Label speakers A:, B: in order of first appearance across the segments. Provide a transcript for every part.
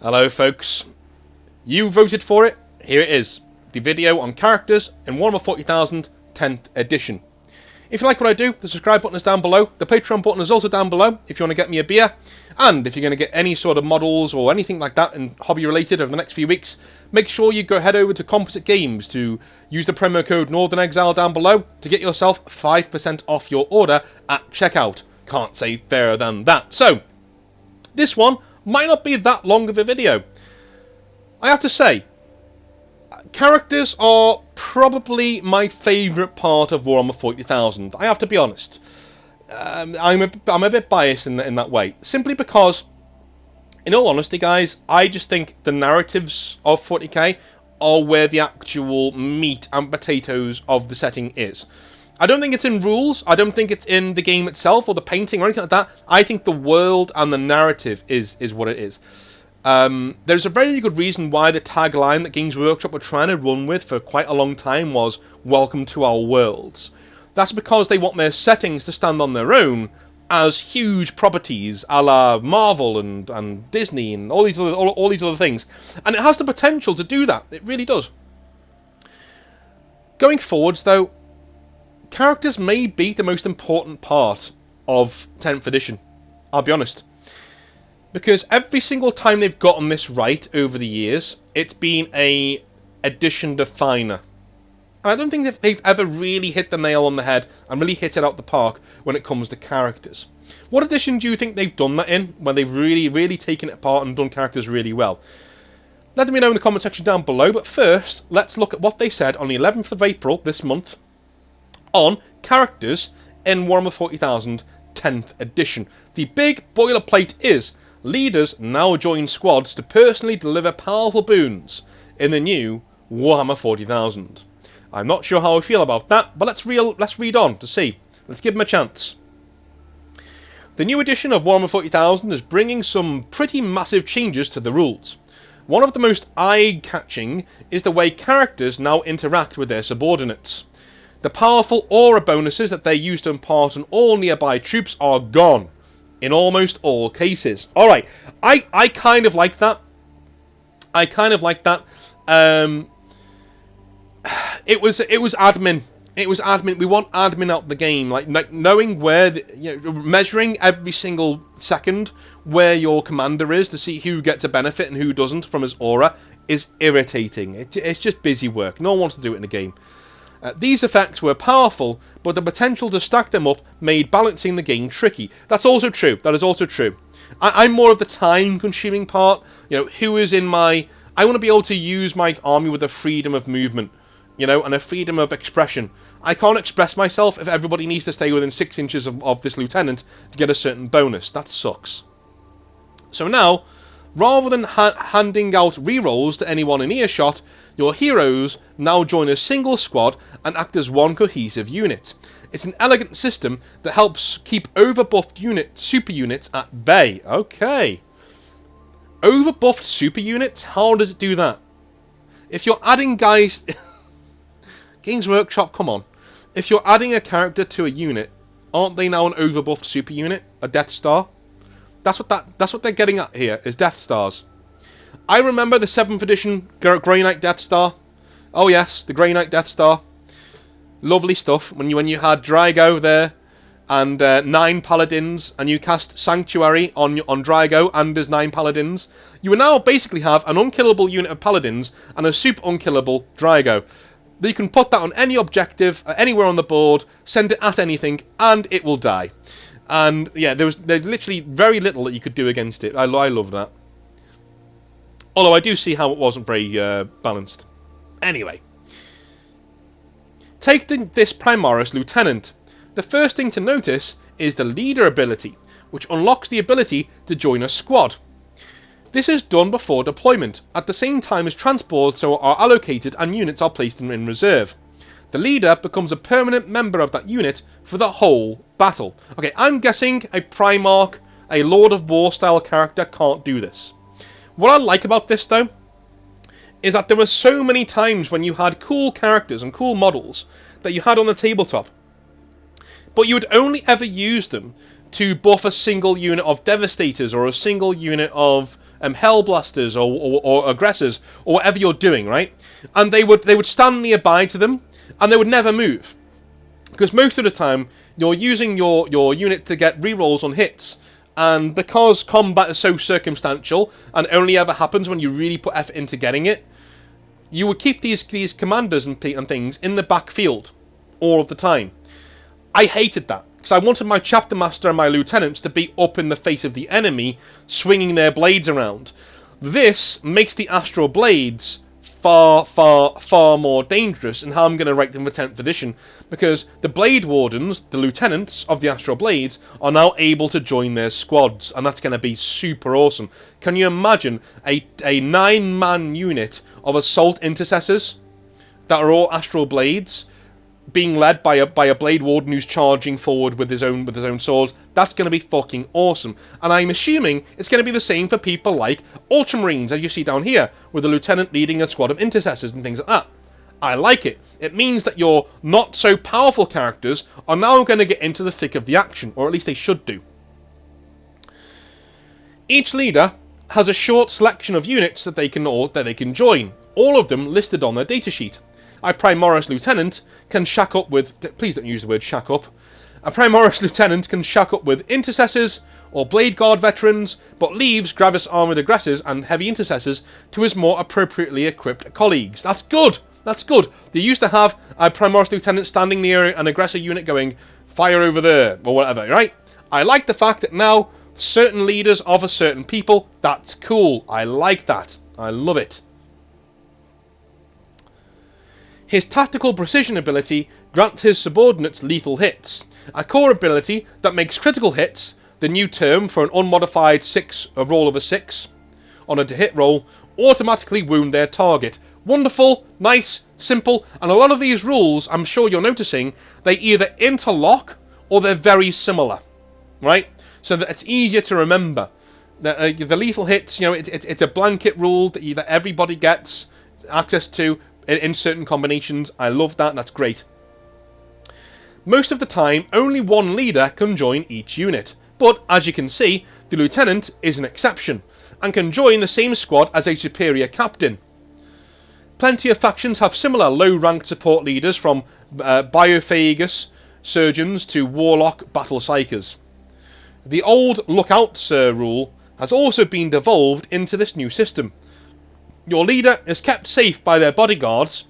A: Hello folks, you voted for it, here it is, the video on characters in Warhammer 40,000 10th edition. If you like what I do, the subscribe button is down below, the Patreon button is also down below if you want to get me a beer, and if you're going to get any sort of models or anything like that and hobby related over the next few weeks, make sure you go head over to Composite Games to use the promo code Northern Exile down below to get yourself 5% off your order at checkout. Can't say fairer than that. So, this one might not be that long of a video. I have to say, characters are probably my favourite part of Warhammer 40,000. I have to be honest. I'm a bit biased in that way. Simply because, in all honesty guys, I just think the narratives of 40k are where the actual meat and potatoes of the setting is. I don't think it's in rules, I don't think it's in the game itself or the painting or anything like that. I think the world and the narrative is what it is. There's a very good reason why the tagline that Games Workshop were trying to run with for quite a long time was "Welcome to our worlds." That's because they want their settings to stand on their own as huge properties a la Marvel and Disney and all these other things. And it has the potential to do that, it really does. Going forwards though, characters may be the most important part of 10th edition, I'll be honest. Because every single time they've gotten this right over the years, it's been a edition definer. And I don't think that they've ever really hit the nail on the head and really hit it out the park when it comes to characters. What edition do you think they've done that in, when they've really taken it apart and done characters really well? Let me know in the comment section down below, but first, let's look at what they said on the 11th of April this month on characters in Warhammer 40,000 10th edition. The big boilerplate is: leaders now join squads to personally deliver powerful boons in the new Warhammer 40,000. I'm not sure how I feel about that, but let's read on to see. Let's give them a chance. The new edition of Warhammer 40,000 is bringing some pretty massive changes to the rules. One of the most eye-catching is the way characters now interact with their subordinates. The powerful aura bonuses that they used to impart on all nearby troops are gone. In almost all cases. Alright, I kind of like that. It was admin. It was admin. We want admin out the game. Like knowing where, measuring every single second where your commander is to see who gets a benefit and who doesn't from his aura is irritating. It's just busy work. No one wants to do it in a game. These effects were powerful, but the potential to stack them up made balancing the game tricky. That's also true. That is also true. I'm more of the time-consuming part. Who is in my... I want to be able to use my army with a freedom of movement, and a freedom of expression. I can't express myself if everybody needs to stay within 6 inches of this lieutenant to get a certain bonus. That sucks. So now, rather than handing out rerolls to anyone in earshot, your heroes now join a single squad and act as one cohesive unit. It's an elegant system that helps keep overbuffed super units at bay. Okay. Overbuffed super units? How does it do that? If you're adding guys... Games Workshop, come on. If you're adding a character to a unit, aren't they now an overbuffed super unit? A Death Star? That's what they're getting at here, is Death Stars. I remember the 7th edition Grey Knight Death Star. Oh yes, the Grey Knight Death Star. Lovely stuff. When you had Drago there and 9 paladins, and you cast Sanctuary on Drago and his 9 paladins, you would now basically have an unkillable unit of paladins and a super unkillable Drago. You can put that on any objective, anywhere on the board, send it at anything, and it will die. And yeah, there's literally very little that you could do against it. I love that. Although I do see how it wasn't very balanced. Anyway. Take this Primaris Lieutenant. The first thing to notice is the leader ability, which unlocks the ability to join a squad. This is done before deployment, at the same time as transports are allocated and units are placed in reserve. The leader becomes a permanent member of that unit for the whole battle. Okay, I'm guessing a Primarch, a Lord of War style character can't do this. What I like about this though, is that there were so many times when you had cool characters and cool models that you had on the tabletop, but you would only ever use them to buff a single unit of Devastators or a single unit of hellblasters or aggressors or whatever you're doing, right? And they would stand nearby to them, and they would never move, because most of the time you're using your unit to get rerolls on hits. And because combat is so circumstantial and only ever happens when you really put effort into getting it, you would keep these commanders and things in the backfield all of the time. I hated that, because I wanted my chapter master and my lieutenants to be up in the face of the enemy, swinging their blades around. This makes the astral blades far, far, far more dangerous in how I'm going to write them for 10th edition, because the Blade Wardens, the lieutenants of the Astral Blades, are now able to join their squads, and that's going to be super awesome. Can you imagine a 9-man unit of Assault Intercessors that are all Astral Blades being led by a Blade Warden who's charging forward with his own swords? That's going to be fucking awesome. And I'm assuming it's going to be the same for people like Ultramarines, as you see down here, with a lieutenant leading a squad of intercessors and things like that. I like it. It means that your not so powerful characters are now going to get into the thick of the action, or at least they should do. Each leader has a short selection of units that they can join, all of them listed on their datasheet. A Primoris Lieutenant can shack up with... Please don't use the word shack up. A Primoris Lieutenant can shack up with Intercessors or Blade Guard veterans, but leaves Gravis Armoured Aggressors and Heavy Intercessors to his more appropriately equipped colleagues. That's good! That's good. They used to have a Primoris Lieutenant standing near an aggressor unit going, fire over there, or whatever, right? I like the fact that now certain leaders of a certain people, that's cool. I like that. I love it. His Tactical Precision ability grants his subordinates lethal hits, a core ability that makes critical hits, the new term for an unmodified roll of a 6, on a to-hit roll, automatically wound their target. Wonderful, nice, simple, and a lot of these rules, I'm sure you're noticing, they either interlock or they're very similar, right? So that it's easier to remember. The lethal hits, it's a blanket rule that everybody gets access to in certain combinations. I love that. That's great. Most of the time, only one leader can join each unit, but as you can see, the lieutenant is an exception and can join the same squad as a superior captain. Plenty of factions have similar low-ranked support leaders, from Biophagus surgeons to warlock battle psychers. The old look out sir rule has also been devolved into this new system. Your leader is kept safe by their bodyguards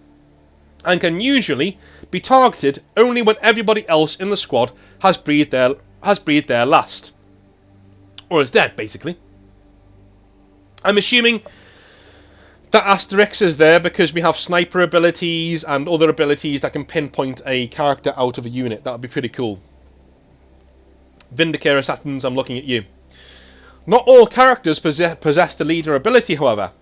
A: and can usually be targeted only when everybody else in the squad has breathed their last. Or is dead, basically. I'm assuming that asterisk is there because we have sniper abilities and other abilities that can pinpoint a character out of a unit. That would be pretty cool. Vindicare Assassins, I'm looking at you. Not all characters possess the leader ability, however.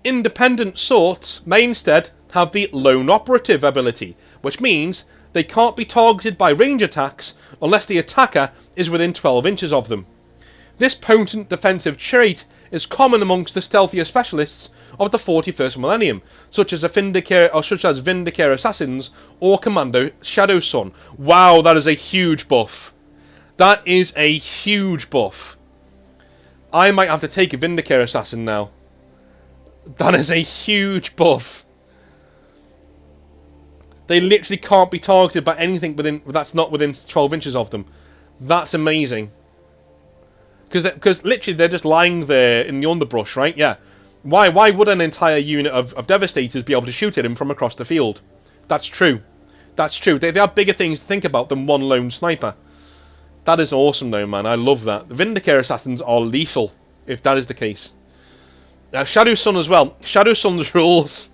A: Independent sorts may instead have the Lone Operative ability, which means they can't be targeted by range attacks unless the attacker is within 12 inches of them. This potent defensive trait is common amongst the stealthier specialists of the 41st millennium, such as Vindicare Assassins or Commando Shadow Sun. Wow, that is a huge buff. That is a huge buff. I might have to take a Vindicare Assassin now. That is a huge buff. They literally can't be targeted by anything that's not within 12 inches of them. That's amazing. Because literally they're just lying there in the underbrush, right? Yeah. Why would an entire unit of Devastators be able to shoot at him from across the field? That's true. That's true. They have bigger things to think about than one lone sniper. That is awesome though, man. I love that. The Vindicare Assassins are lethal, if that is the case. Shadow Sun as well. Shadow Sun's rules.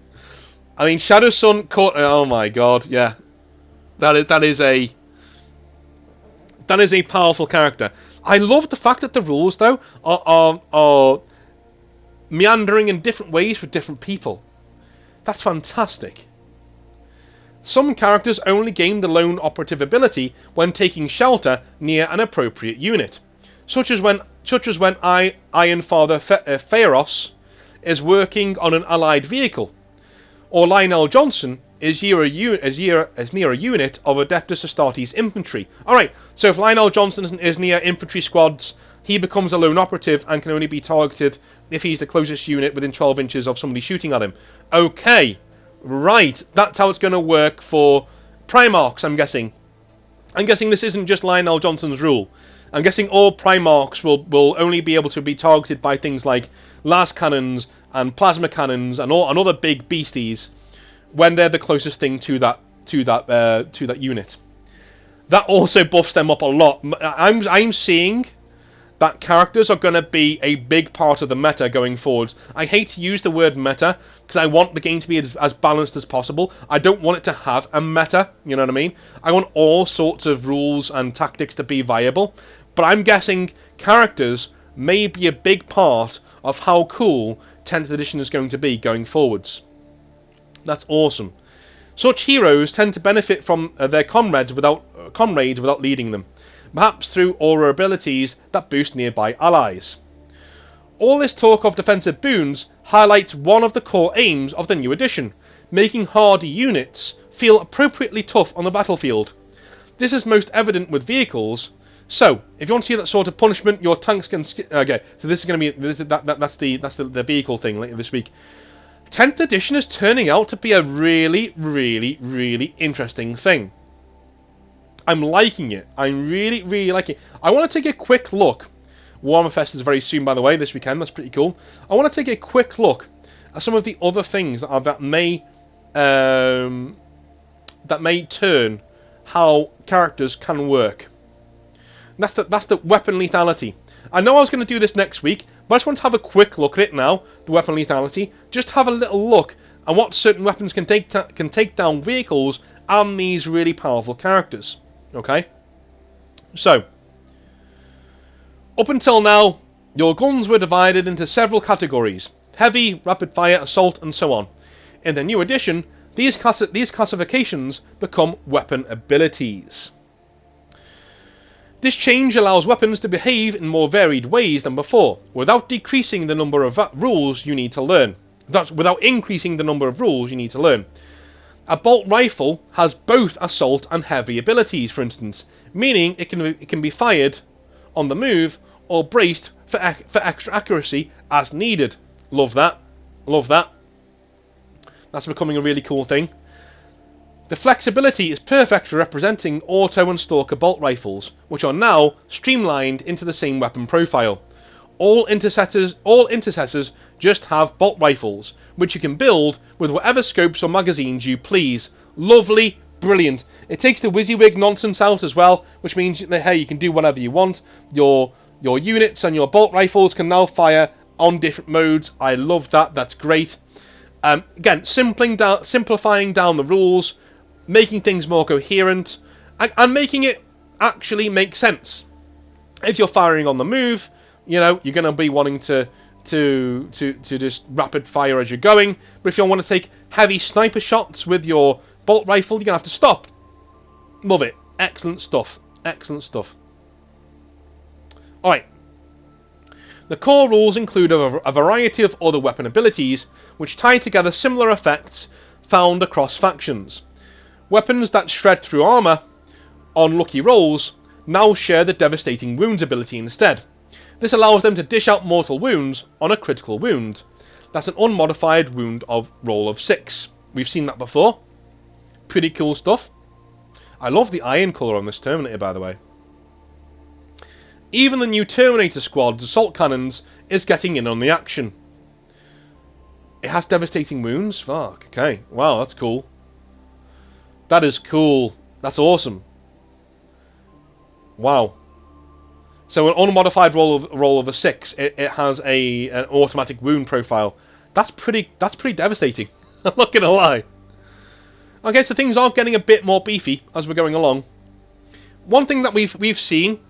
A: I mean, Shadow Sun caught... Oh my god, yeah. That is a powerful character. I love the fact that the rules, though, are meandering in different ways for different people. That's fantastic. Some characters only gain the Lone Operative ability when taking shelter near an appropriate unit, such as when Ironfather Pharos is working on an allied vehicle, or Lionel Johnson is near a unit of Adeptus Astartes infantry. Alright, so if Lionel Johnson is near infantry squads he becomes a lone operative and can only be targeted if he's the closest unit within 12 inches of somebody shooting at him. Okay, right, that's how it's going to work for Primarchs, I'm guessing. I'm guessing this isn't just Lionel Johnson's rule. I'm guessing all Primarchs will only be able to be targeted by things like las cannons and plasma cannons and other big beasties when they're the closest thing to that unit. That also buffs them up a lot. I'm seeing that characters are going to be a big part of the meta going forward. I hate to use the word meta because I want the game to be as balanced as possible. I don't want it to have a meta, you know what I mean? I want all sorts of rules and tactics to be viable. But I'm guessing characters may be a big part of how cool 10th edition is going to be going forwards. That's awesome. Such heroes tend to benefit from their comrades without leading them, perhaps through aura abilities that boost nearby allies. All this talk of defensive boons highlights one of the core aims of the new edition, making hardy units feel appropriately tough on the battlefield. This is most evident with vehicles. So, if you want to see that sort of punishment, your tanks can... Okay, so this is going to be... That's the vehicle thing later this week. 10th edition is turning out to be a really, really, really interesting thing. I'm liking it. I'm really, really liking it. I want to take a quick look. Warhammer Fest is very soon, by the way, this weekend. That's pretty cool. I want to take a quick look at some of the other things that may turn how characters can work. That's the weapon lethality. I know I was going to do this next week, but I just want to have a quick look at it now. The weapon lethality. Just have a little look at what certain weapons can take down vehicles and these really powerful characters. Okay? So, up until now, your guns were divided into several categories: heavy, rapid fire, assault, and so on. In the new edition, these classifications become weapon abilities. This change allows weapons to behave in more varied ways than before, without decreasing the number of rules you need to learn. Without increasing the number of rules you need to learn. A bolt rifle has both assault and heavy abilities, for instance, meaning it can be fired on the move or braced for extra accuracy as needed. Love that. Love that. That's becoming a really cool thing. The flexibility is perfect for representing auto and stalker bolt rifles, which are now streamlined into the same weapon profile. All intercessors just have bolt rifles, which you can build with whatever scopes or magazines you please. Lovely, brilliant. It takes the WYSIWYG nonsense out as well, which means that, hey, you can do whatever you want. Your units and your bolt rifles can now fire on different modes. I love that. That's great. Again, simplifying down the rules, making things more coherent, and making it actually make sense. If you're firing on the move, you know, you're going to be wanting to just rapid fire as you're going. But if you want to take heavy sniper shots with your bolt rifle, you're going to have to stop. Love it. Excellent stuff. Excellent stuff. Alright. The core rules include a variety of other weapon abilities, which tie together similar effects found across factions. Weapons that shred through armour on lucky rolls now share the devastating wounds ability instead. This allows them to dish out mortal wounds on a critical wound. That's an unmodified wound roll of 6. We've seen that before. Pretty cool stuff. I love the iron colour on this Terminator, by the way. Even the new Terminator Squad's assault cannons is getting in on the action. It has devastating wounds? Fuck, okay. Wow, that's cool. That is cool. That's awesome. Wow. So an unmodified roll of a 6. It has an automatic wound profile. That's pretty devastating. I'm not gonna lie. Okay, so things are getting a bit more beefy as we're going along. One thing that we've seen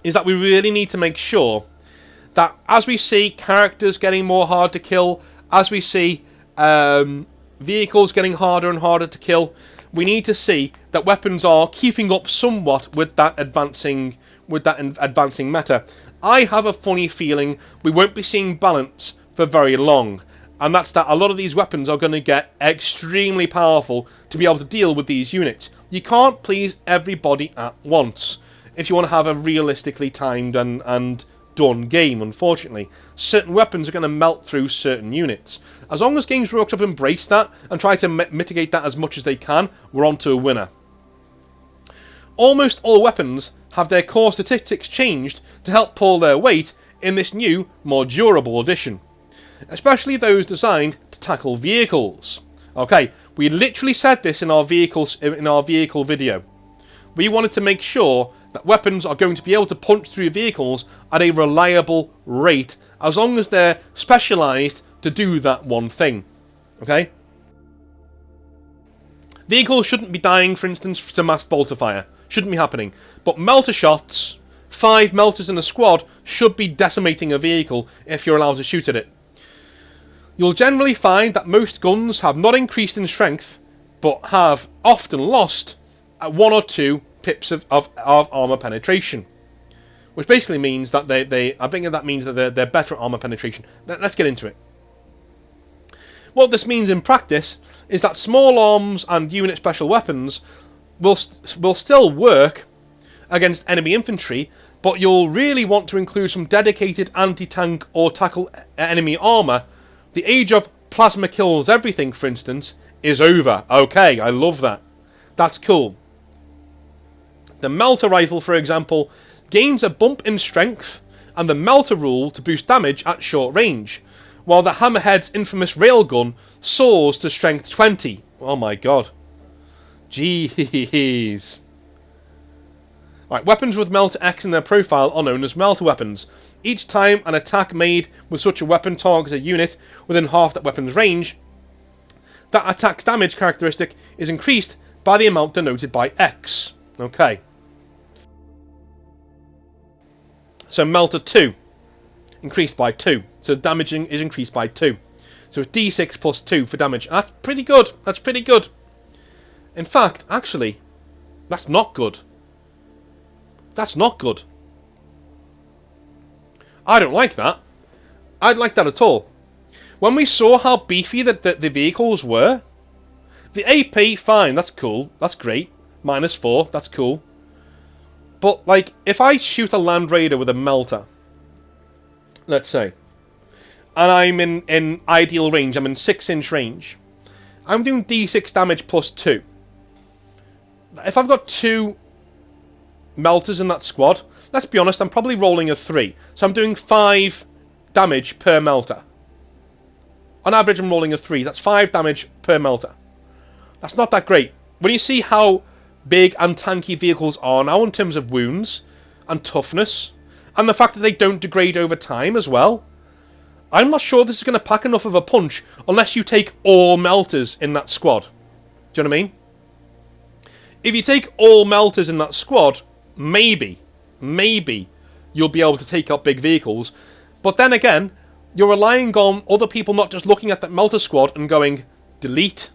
A: is that we really need to make sure that as we see characters getting more hard to kill, as we see vehicles getting harder and harder to kill, we need to see that weapons are keeping up somewhat with that advancing meta. I have a funny feeling we won't be seeing balance for very long, and that's that a lot of these weapons are going to get extremely powerful to be able to deal with these units. You can't please everybody at once. if you want to have a realistically timed and done game, unfortunately. Certain weapons are going to melt through certain units. As long as Games Workshop embrace that and try to mitigate that as much as they can, we're on to a winner. Almost all weapons have their core statistics changed to help pull their weight in this new, more durable edition. Especially those designed to tackle vehicles. Okay, we literally said this in our vehicle video. We wanted to make sure that weapons are going to be able to punch through vehicles at a reliable rate, as long as they're specialised to do that one thing. Okay? Vehicles shouldn't be dying, for instance, to mass bolter fire. Shouldn't be happening. But melter shots, 5 melters in a squad, should be decimating a vehicle if you're allowed to shoot at it. You'll generally find that most guns have not increased in strength, but have often lost 1 or 2 pips of armor penetration, which basically means that I think that means that they're better at armor penetration. Let's get into it. What this means in practice is that small arms and unit special weapons will still work against enemy infantry, but you'll really want to include some dedicated anti-tank or tackle enemy armor. The age of plasma kills everything, for instance, is over. Okay, I love that. That's cool. The melter rifle, for example, gains a bump in strength and the melter rule to boost damage at short range, while the Hammerhead's infamous railgun soars to strength 20. Oh my god. Jeez. Right, weapons with melter X in their profile are known as melter weapons. Each time an attack made with such a weapon targets a unit within half that weapon's range, that attack's damage characteristic is increased by the amount denoted by X. Okay. So melter 2, increased by 2. So damaging is increased by 2. So it's D6 plus 2 for damage. That's pretty good. That's pretty good. In fact, actually, that's not good. That's not good. I don't like that. I don't like that at all. When we saw how beefy the vehicles were, the AP, fine, that's cool. That's great. -4, that's cool. But, like, if I shoot a Land Raider with a melter, let's say, and I'm in ideal range, I'm in 6-inch range, I'm doing D6 damage plus 2. If I've got 2 melters in that squad, let's be honest, I'm probably rolling a 3. So I'm doing 5 damage per melter. On average, I'm rolling a 3. That's 5 damage per melter. That's not that great. When you see how big and tanky vehicles are now in terms of wounds and toughness, and the fact that they don't degrade over time as well, I'm not sure this is going to pack enough of a punch unless you take all melters in that squad. Do you know what I mean? If you take all melters in that squad, maybe you'll be able to take out big vehicles. But then again, you're relying on other people not just looking at that melter squad and going, delete,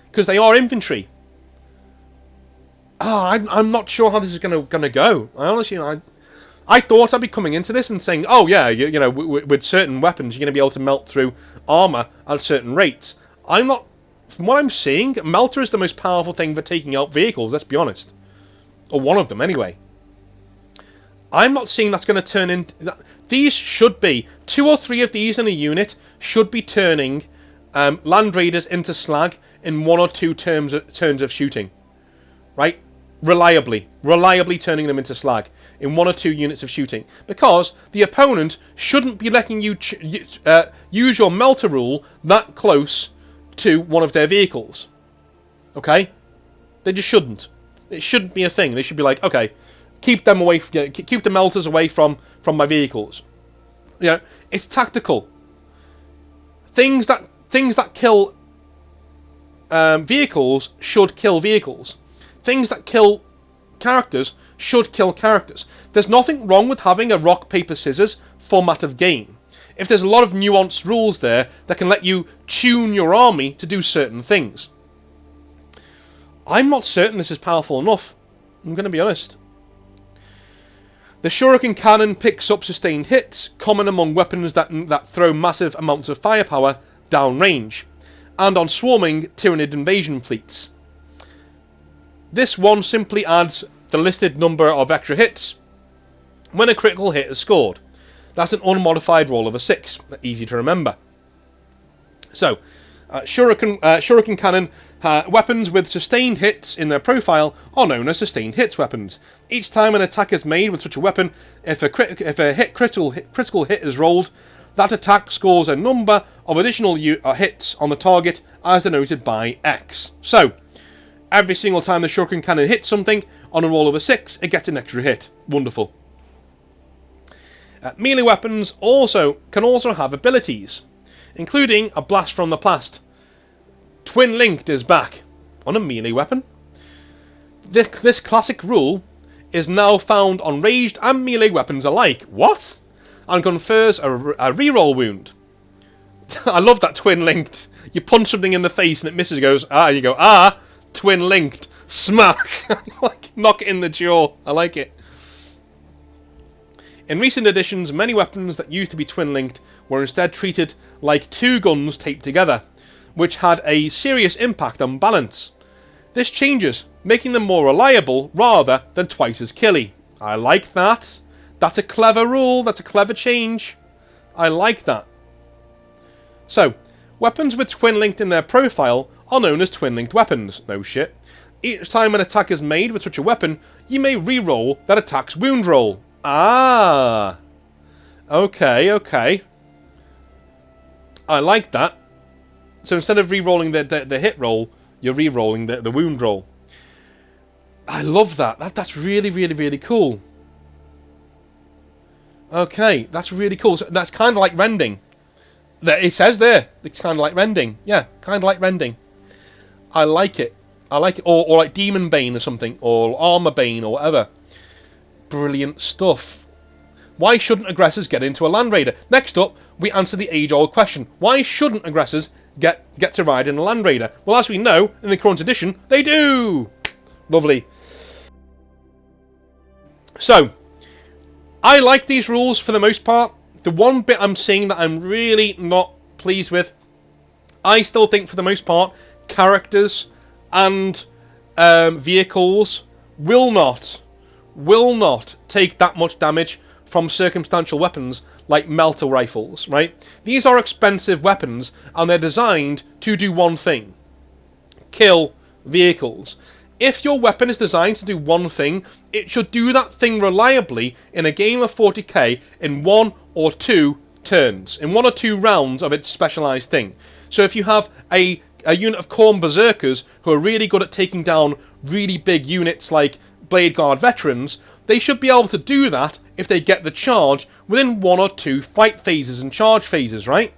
A: because they are infantry. I'm not sure how this is gonna go. I honestly, I thought I'd be coming into this and saying, oh yeah, you know, with certain weapons, you're going to be able to melt through armor at certain rates. I'm not. From what I'm seeing, melter is the most powerful thing for taking out vehicles, let's be honest. Or one of them, anyway. I'm not seeing that's going to turn into... These should be... 2 or 3 of these in a unit should be turning Land Raiders into slag in 1 or 2 turns of shooting. Right? Reliably turning them into slag in 1 or 2 units of shooting. Because the opponent shouldn't be letting you use your melter rule that close to one of their vehicles. Okay? They just shouldn't. It shouldn't be a thing. They should be like, okay, keep them away. Keep the melters away from my vehicles. You know, it's tactical. Things that kill vehicles should kill vehicles. Things that kill characters should kill characters. There's nothing wrong with having a rock, paper, scissors format of game. If there's a lot of nuanced rules there that can let you tune your army to do certain things. I'm not certain this is powerful enough. I'm going to be honest. The Shuriken Cannon picks up sustained hits, common among weapons that throw massive amounts of firepower downrange, and on swarming Tyranid invasion fleets. This one simply adds the listed number of extra hits when a critical hit is scored. That's an unmodified roll of a 6. Easy to remember. So, Shuriken Cannon weapons with sustained hits in their profile are known as sustained hits weapons. Each time an attack is made with such a weapon, if a critical hit is rolled, that attack scores a number of additional hits on the target as denoted by X. So, every single time the Shuriken Cannon hits something, on a roll of a 6, it gets an extra hit. Wonderful. Melee weapons can also have abilities, including a blast from the past. Twin Linked is back on a melee weapon. This classic rule is now found on ranged and melee weapons alike. What? And confers a reroll wound. I love that Twin Linked. You punch something in the face and it misses. It goes, you go, Twin Linked. Smack. Like, knock it in the jaw. I like it. In recent editions, many weapons that used to be twin-linked were instead treated like two guns taped together, which had a serious impact on balance. This changes, making them more reliable rather than twice as killy. I like that. That's a clever rule. That's a clever change. I like that. So, weapons with twin-linked in their profile are known as twin-linked weapons. No shit. Each time an attack is made with such a weapon, you may re-roll that attack's wound roll. Ah, okay. I like that. So instead of re-rolling the hit roll, you're re-rolling the wound roll. I love that. That's really, really, really cool. Okay, that's really cool. So that's kind of like rending. It says there, it's kind of like rending. Yeah, kind of like rending. I like it. Or like Demon Bane or something, or Armor Bane or whatever. Brilliant stuff. Why shouldn't aggressors get into a Land Raider? Next up, we answer the age-old question. Why shouldn't aggressors get to ride in a Land Raider? Well, as we know, in the current edition, they do! Lovely. So, I like these rules for the most part. The one bit I'm seeing that I'm really not pleased with, I still think for the most part, characters and vehicles will not take that much damage from circumstantial weapons like melter rifles, right? These are expensive weapons and they're designed to do one thing: kill vehicles. If your weapon is designed to do one thing, it should do that thing reliably in a game of 40k in 1 or 2 turns, in 1 or 2 rounds of its specialised thing. So if you have a unit of Khorne Berserkers who are really good at taking down really big units like Blade Guard veterans, they should be able to do that if they get the charge within 1 or 2 fight phases and charge phases, right?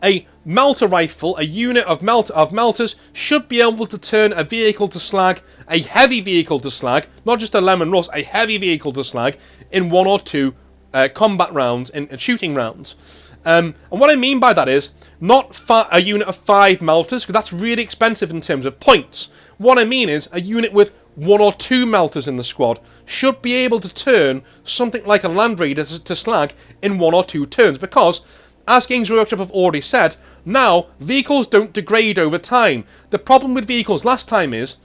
A: A melter rifle, a unit of melters, should be able to turn a vehicle to slag, a heavy vehicle to slag, not just a lemon rust, a heavy vehicle to slag, in 1 or 2 combat rounds, in shooting rounds. And what I mean by that is, not a unit of 5 melters, because that's really expensive in terms of points. What I mean is, a unit with 1 or 2 melters in the squad should be able to turn something like a Land Raider to slag in 1 or 2 turns, because, as Games Workshop have already said, now, vehicles don't degrade over time. The problem with vehicles last time is,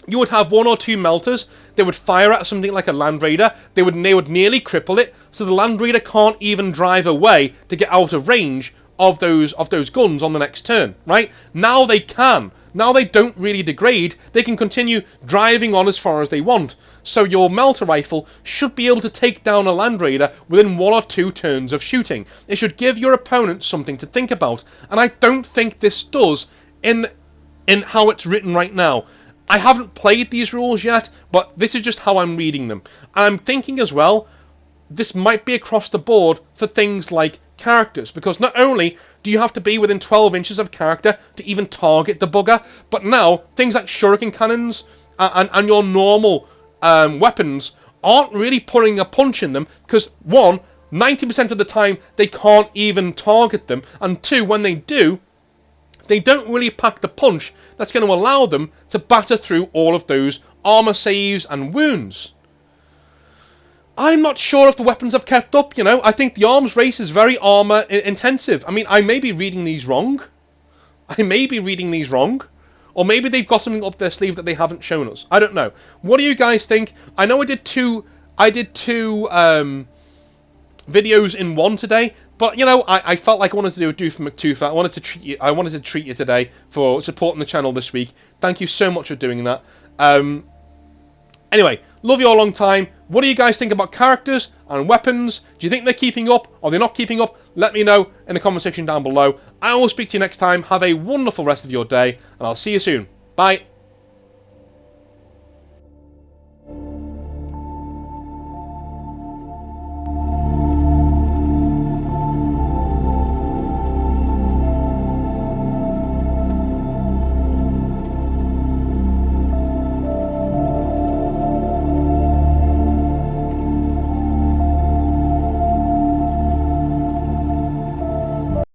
A: you would have 1 or 2 melters, they would fire at something like a Land Raider, they would nearly cripple it, so the Land Raider can't even drive away to get out of range of those guns on the next turn, right? Now they can. Now they don't really degrade, they can continue driving on as far as they want. So your melter rifle should be able to take down a Land Raider within 1 or 2 turns of shooting. It should give your opponent something to think about, and I don't think this does in how it's written right now. I haven't played these rules yet, but this is just how I'm reading them. And I'm thinking as well, this might be across the board for things like characters, because not only do you have to be within 12 inches of character to even target the bugger, but now things like Shuriken Cannons and your normal weapons aren't really putting a punch in them, because 1, 90% of the time they can't even target them, and 2, when they do, they don't really pack the punch that's going to allow them to batter through all of those armor saves and wounds. I'm not sure if the weapons have kept up, you know. I think the arms race is very armor intensive. I mean, I may be reading these wrong. Or maybe they've got something up their sleeve that they haven't shown us. I don't know. What do you guys think? I know I did two videos in one today, but you know, I felt like I wanted to do a Do for McTooth. I wanted to treat you today for supporting the channel this week. Thank you so much for doing that. Anyway, love you all long time. What do you guys think about characters and weapons? Do you think they're keeping up? Are they not keeping up? Let me know in the comment section down below. I will speak to you next time. Have a wonderful rest of your day, and I'll see you soon. Bye.